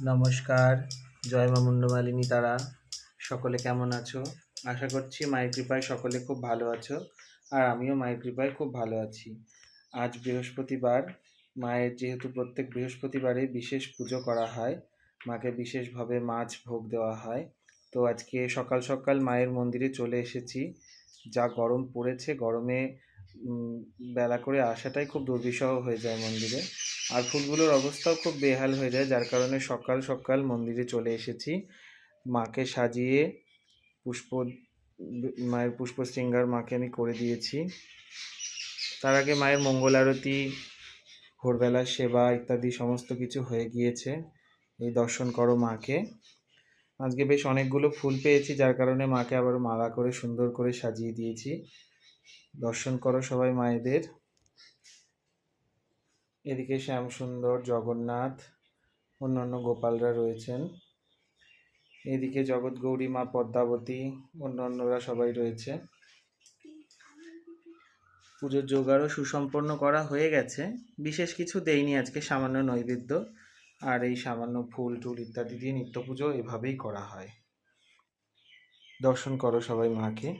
নমস্কার, জয় মা মুন্ডমালিনী তারা। সকলে কেমন আছো? আশা করছি মায়ের কৃপায় সকলে খুব ভালো আছো, আর আমিও মায়ের কৃপায় খুব ভালো আছি। আজ বৃহস্পতিবার, মায়ের যেহেতু প্রত্যেক বৃহস্পতিবারে বিশেষ পুজো করা হয়, মাকে বিশেষভাবে মাছ ভোগ দেওয়া হয়। তো আজকে সকাল সকাল মায়ের মন্দিরে চলে এসেছি। যা গরম পড়েছে, গরমে বেলা করে আসাটাই খুব দুর্বিষহ হয়ে যায় মন্দিরে। আর ফুলগুলোর অবস্থাও খুব বেহাল হয়ে যায়, যার কারণে সকাল সকাল মন্দিরে চলে এসেছি। মাকে সাজিয়ে পুষ্প মায়ের পুষ্পশৃঙ্গার মাকে আমি করে দিয়েছি। তার আগে মায়ের মঙ্গল আরতি, ভোরবেলার সেবা ইত্যাদি সমস্ত কিছু হয়ে গিয়েছে। এই দর্শন করো মাকে। আজকে বেশ অনেকগুলো ফুল পেয়েছি, যার কারণে মাকে আবার মালা করে সুন্দর করে সাজিয়ে দিয়েছি। দর্শন করো সবাই মায়েদের। এদিকে শ্যামসুন্দর, জগন্নাথ, অন্যান্য গোপালরা রয়েছেন। এদিকে জগৎগৌরী মা পদ্মাবতী, অন্যান্যরা সবাই রয়েছে। পুজোর জোগাড়ও সুসম্পন্ন করা হয়ে গেছে। বিশেষ কিছু দেইনি আজকে, সামান্য নৈবেদ্য আর এই সামান্য ফুল টুল ইত্যাদি দিয়ে নিত্য পুজো এভাবেই করা হয়। দর্শন করো সবাই মাকে।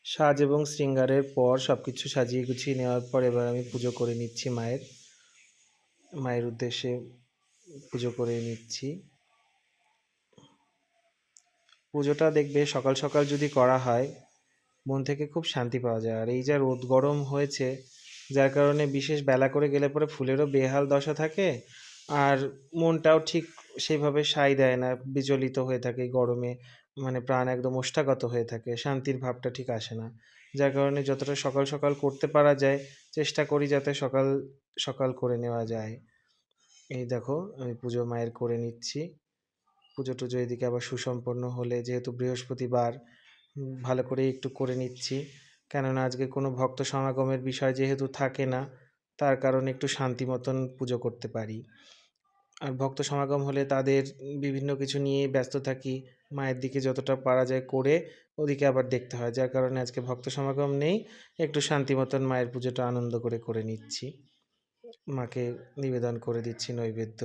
সাজ এবং শৃঙ্গারের পর সবকিছু সাজিয়ে গুছিয়ে নেওয়ার পর এবার আমি পুজো করে নিচ্ছি মায়ের উদ্দেশ্যে পুজো করে নিচ্ছি। পুজোটা দেখবে সকাল সকাল যদি করা হয়, মন থেকে খুব শান্তি পাওয়া যায়। আর এই যা রোদ গরম হয়েছে, যার কারণে বিশেষ বেলা করে গেলে পরে ফুলেরও বেহাল দশা থাকে, আর মনটাও ঠিক সেইভাবে সায় দেয় না, বিচলিত হয়ে থাকে গরমে। মানে প্রাণ একদম ওষ্ঠাগত হয়ে থাকে, শান্তির ভাবটা ঠিক আসে না। যার কারণে যতটা সকাল সকাল করতে পারা যায়, চেষ্টা করি যাতে সকাল সকাল করে নেওয়া যায়। এই দেখো আমি পুজো মায়ের করে নিচ্ছি। পুজো টুজো এদিকে আবার সুসম্পন্ন হলে, যেহেতু বৃহস্পতিবার, ভালো করে একটু করে নিচ্ছি। কেননা আজকে কোনো ভক্ত সমাগমের বিষয় যেহেতু থাকে না, তার কারণে একটু শান্তি মতন পুজো করতে পারি। আর ভক্ত সমাগম হলে তাদের বিভিন্ন কিছু নিয়ে ব্যস্ত থাকি, মায়ের দিকে যতটা পারা যায় করে ওদিকে আবার দেখতে হয়। যার কারণে আজকে ভক্ত সমাগম নেই, একটু শান্তি মতন মায়ের পুজোটা আনন্দ করে করে নিচ্ছি। মাকে নিবেদন করে দিচ্ছি নৈবেদ্য।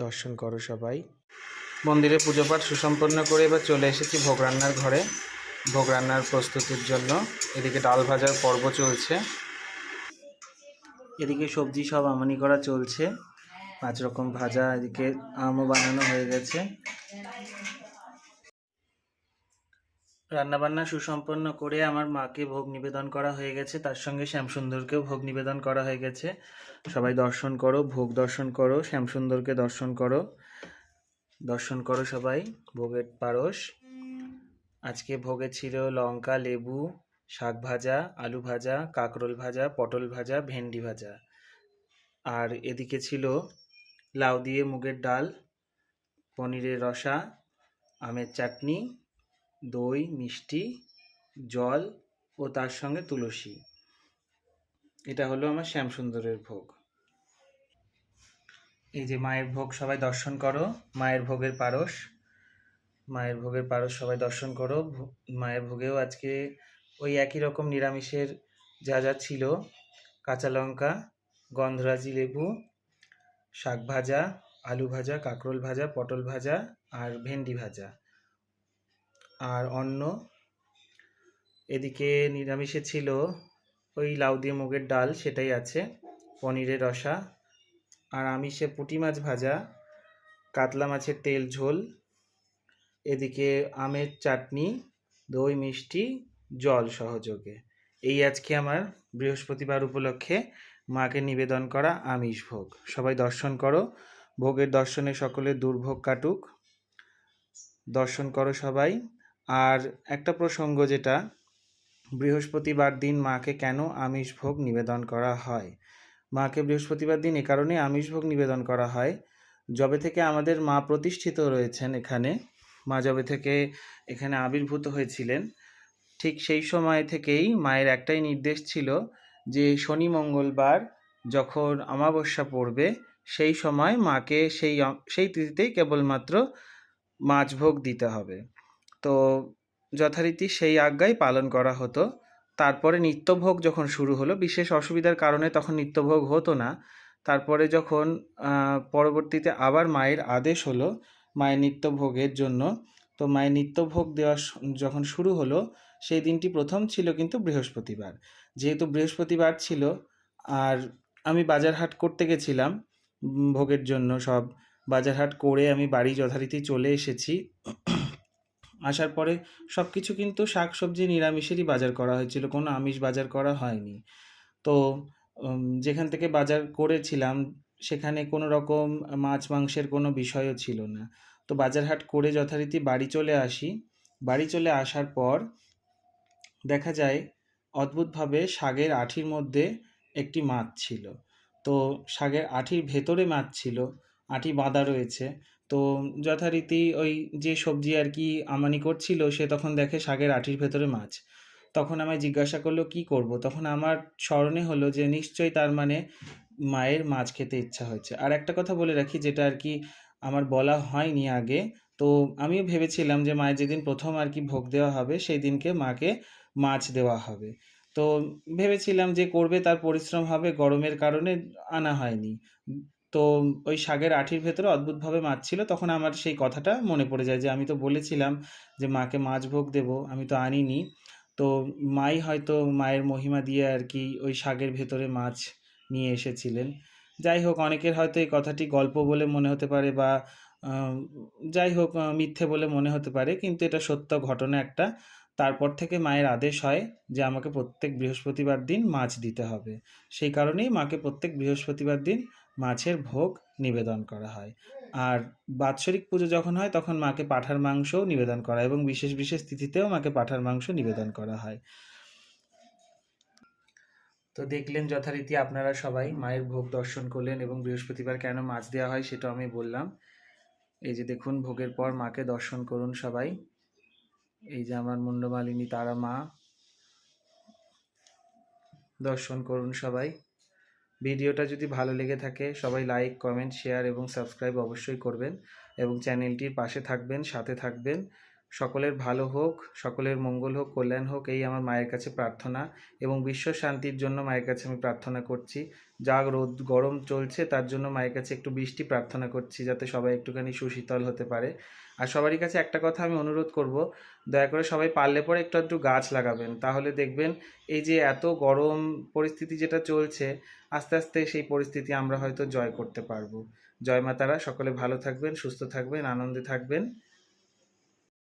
দর্শন করো সবাই। মন্দিরে পুজো পাঠ সুসম্পন্ন করে এবার চলে এসেছি ভোগ রান্নার ঘরে, ভোগ রান্নার প্রস্তুতির জন্য। এদিকে ডাল ভাজার পর্ব চলছে, এদিকে সবজি সব আমানি করা চলছে, 5 রকম ভাজা, এদিকে আমও বানানো হয়ে গেছে। রান্নাবান্না সুসম্পন্ন করে আমার মাকে ভোগ নিবেদন করা হয়ে গেছে, তার সঙ্গে শ্যামসুন্দরকেও ভোগ নিবেদন করা হয়ে গেছে। সবাই দর্শন করো, ভোগ দর্শন করো, শ্যামসুন্দরকে দর্শন করো। দর্শন করো সবাই ভোগের পারস। আজকে ভোগে ছিল লঙ্কা, লেবু, শাক ভাজা, আলু ভাজা, কাঁকরোল ভাজা, পটল ভাজা, ভেন্ডি ভাজা। আর এদিকে ছিল লাউ দিয়ে মুগের ডাল, পনিরের রসা, আমের চাটনি, দই, মিষ্টি, জল ও তার সঙ্গে তুলসী। এটা হলো আমার শ্যামসুন্দরের ভোগ। এই যে মায়ের ভোগ, সবাই দর্শন করো। মায়ের ভোগের পারস, মায়ের ভোগের পারস সবাই দর্শন করো। মায়ের ভোগেও আজকে ওই একই রকম নিরামিষের যা যা ছিল, কাঁচা লঙ্কা, গন্ধরাজি লেবু, শাক ভাজা, আলু ভাজা, কাঁকরোল ভাজা, পটল ভাজা আর ভেন্ডি ভাজা আর অন্ন। এদিকে নিরামিষে ছিল ওই লাউ দিয়ে মুগের ডাল, সেটাই আছে, পনিরের রসা, আর আমিষে পুঁটি মাছ ভাজা, কাতলা মাছের তেল ঝোল, এদিকে আমের চাটনি, দই, মিষ্টি, জল সহযোগে। এই আজকে আমার বৃহস্পতিবার উপলক্ষে মাকে নিবেদন করা আমিষ ভোগ। সবাই দর্শন করো, ভোগের দর্শনে সকলের দুর্ভোগ কাটুক। দর্শন করো সবাই। আর একটা প্রসঙ্গ, যেটা বৃহস্পতিবার দিন মাকে কেন আমিষ ভোগ নিবেদন করা হয়। মাকে বৃহস্পতিবার দিন এ কারণে আমিষ ভোগ নিবেদন করা হয়, যবে থেকে আমাদের মা প্রতিষ্ঠিত রয়েছেন এখানে, মা যবে থেকে এখানে আবির্ভূত হয়েছিলেন, ঠিক সেই সময় থেকেই মায়ের একটাই নির্দেশ ছিল যে শনি মঙ্গলবার যখন অমাবস্যা পড়বে, সেই সময় মাকে সেই তিথিতেই কেবলমাত্র মাছ ভোগ দিতে হবে। তো যথারীতি সেই আজ্ঞাই পালন করা হতো। তারপরে নিত্যভোগ যখন শুরু হলো, বিশেষ অসুবিধার কারণে তখন নিত্যভোগ হতো না। তারপরে যখন পরবর্তীতে আবার মায়ের আদেশ হলো মায়ের নিত্যভোগের জন্য, তো মায়ের নিত্যভোগ দেওয়া যখন শুরু হলো, সেই দিনটি প্রথম ছিল কিন্তু বৃহস্পতিবার। যেহেতু বৃহস্পতিবার ছিল, আর আমি বাজারহাট করতে গেছিলাম ভোগের জন্য, সব বাজারহাট করে আমি বাড়ি যথারীতি চলে এসেছি। আসার পরে সব কিছু কিন্তু শাকসবজি নিরামিষেরই বাজার করা হয়েছিল, কোনো আমিষ বাজার করা হয়নি। তো যেখান থেকে বাজার করেছিলাম সেখানে কোনো রকম মাছ মাংসের কোনো বিষয়ও ছিল না। তো বাজারহাট করে যথারীতি বাড়ি চলে আসি। বাড়ি চলে আসার পর দেখা যায় অদ্ভুতভাবে শাকের আঁঠির মধ্যে একটি মাছ ছিল। তো শাকের আঁঠির ভেতরে মাছ ছিল, আঁঠি বাঁধা রয়েছে। তো যথারীতি ওই যে সবজি আর কি আমানি করছিল, সে তখন দেখে শাকের আঁঠির ভেতরে মাছ। তখন আমায় জিজ্ঞাসা করলো কি করব। তখন আমার স্মরণে হলো যে নিশ্চয়ই তার মানে মায়ের মাছ খেতে ইচ্ছা হয়েছে। আর একটা কথা বলে রাখি, যেটা আর কি আমার বলা হয়নি আগে। তো আমিও ভেবেছিলাম যে মায়ের যেদিন প্রথম আর কি ভোগ দেওয়া হবে সেই দিনকে মাকে মাছ দেওয়া হবে। তো ভেবেছিলাম যে করবে, তার পরিশ্রম হবে, গরমের কারণে আনা হয়নি। তো ওই শাকের আঁঠির ভেতরে অদ্ভুতভাবে মাছ ছিল। তখন আমার সেই কথাটা মনে পড়ে যায় যে আমি তো বলেছিলাম যে মাকে মাছ ভোগ দেবো, আমি তো আনিনি। তো মাই হয়তো মায়ের মহিমা দিয়ে আর কি ওই শাকের ভেতরে মাছ নিয়ে এসেছিলেন। যাই হোক, অনেকের হয়তো এই কথাটি গল্প বলে মনে হতে পারে, বা আহ, যাই হোক মিথ্যে বলে মনে হতে পারে, কিন্তু এটা সত্য ঘটনা একটা। তারপর থেকে মায়ের আদেশ হয় যে আমাকে প্রত্যেক বৃহস্পতিবার দিন মাছ দিতে হবে। সেই কারণেই মাকে প্রত্যেক বৃহস্পতিবার দিন মাছের ভোগ নিবেদন করা হয়। আর বাৎসরিক পুজো যখন হয় তখন মাকে পাঁঠার মাংসও নিবেদন করা হয়, এবং বিশেষ বিশেষ তিথিতেও মাকে পাঁঠার মাংস নিবেদন করা হয়। তো দেখলেন যথারীতি আপনারা সবাই মায়ের ভোগ দর্শন করলেন, এবং বৃহস্পতিবার কেন মাছ দেওয়া হয় সেটাও আমি বললাম। এই যে দেখুন, ভোগের পর মাকে দর্শন করুন সবাই। এই যে আমার মুন্ডমালিনী তারা মা, দর্শন করুন সবাই। ভিডিওটা যদি ভালো লেগে থাকে সবাই লাইক, কমেন্ট, শেয়ার এবং সাবস্ক্রাইব অবশ্যই করবেন, এবং চ্যানেলটির পাশে থাকবেন, সাথে থাকবেন। সকলের ভালো হোক, সকলের মঙ্গল হোক, কল্যাণ হোক, এই আমার মায়ের কাছে প্রার্থনা। এবং বিশ্ব শান্তির জন্য মায়ের কাছে আমি প্রার্থনা করছি। যা রোদ গরম চলছে তার জন্য মায়ের কাছে একটু বৃষ্টি প্রার্থনা করছি, যাতে সবাই একটুখানি সুশীতল হতে পারে। আর সবারই কাছে একটা কথা আমি অনুরোধ করব, দয়া করে সবাই পারলে পরে একটু একটু গাছ লাগাবেন। তাহলে দেখবেন এই যে এত গরম পরিস্থিতি যেটা চলছে, আস্তে আস্তে সেই পরিস্থিতি আমরা হয়তো জয় করতে পারবো। জয় মা তারা, সকলে ভালো থাকবেন, সুস্থ থাকবেন, আনন্দে থাকবেন।